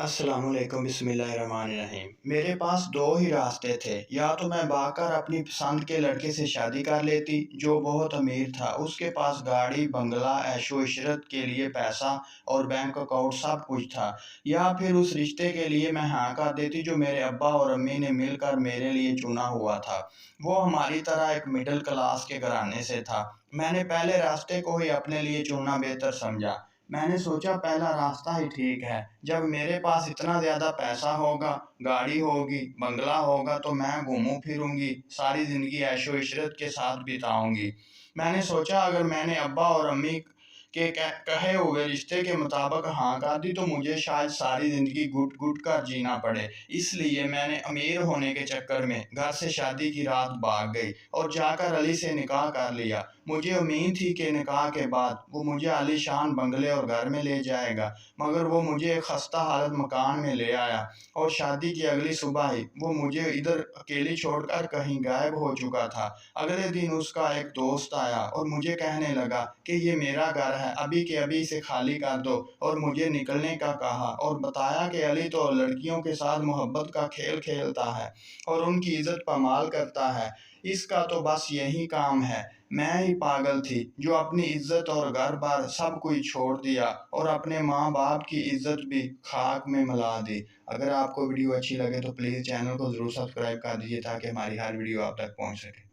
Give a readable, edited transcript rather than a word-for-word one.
السلام علیکم، بسم اللہ الرحمن الرحیم۔ میرے پاس دو ہی راستے تھے، یا تو میں بھاگ کر اپنی پسند کے لڑکے سے شادی کر لیتی جو بہت امیر تھا، اس کے پاس گاڑی، بنگلہ، عیش و عشرت کے لیے پیسہ اور بینک اکاؤنٹ سب کچھ تھا، یا پھر اس رشتے کے لیے میں ہاں کر دیتی جو میرے ابا اور امی نے مل کر میرے لیے چنا ہوا تھا۔ وہ ہماری طرح ایک مڈل کلاس کے گھرانے سے تھا۔ میں نے پہلے راستے کو ہی اپنے لیے چننا بہتر سمجھا۔ میں نے سوچا پہلا راستہ ہی ٹھیک ہے، جب میرے پاس اتنا زیادہ پیسہ ہوگا، گاڑی ہوگی، بنگلہ ہوگا تو میں گھوموں پھروں گی، ساری زندگی عیش و عشرت کے ساتھ بتاؤں گی۔ میں نے سوچا اگر میں نے ابا اور امی کے کہے ہوئے رشتے کے مطابق ہاں کر دی تو مجھے شاید ساری زندگی گھٹ گھٹ کر جینا پڑے۔ اس لیے میں نے امیر ہونے کے چکر میں گھر سے شادی کی رات بھاگ گئی اور جا کر علی سے نکاح کر لیا۔ مجھے امید تھی کہ نکاح کے بعد وہ مجھے عالی شان بنگلے اور گھر میں لے جائے گا، مگر وہ مجھے ایک خستہ حالت مکان میں لے آیا، اور شادی کی اگلی صبح ہی وہ مجھے ادھر اکیلی چھوڑ کر کہیں غائب ہو چکا تھا۔ اگلے دن اس کا ایک دوست آیا اور مجھے کہنے لگا کہ یہ میرا گھر ہے، ابھی کے ابھی اسے خالی کر دو، اور مجھے نکلنے کا کہا اور بتایا کہ علی تو لڑکیوں کے ساتھ محبت کا کھیل کھیلتا ہے اور ان کی عزت پامال کرتا ہے، اس کا تو بس یہی کام ہے۔ میں ہی پاگل تھی جو اپنی عزت اور گھر بار سب کچھ چھوڑ دیا اور اپنے ماں باپ کی عزت بھی خاک میں ملا دی۔ اگر آپ کو ویڈیو اچھی لگے تو پلیز چینل کو ضرور سبسکرائب کر دیجیے تاکہ ہماری ہر ویڈیو آپ تک پہنچ سکے۔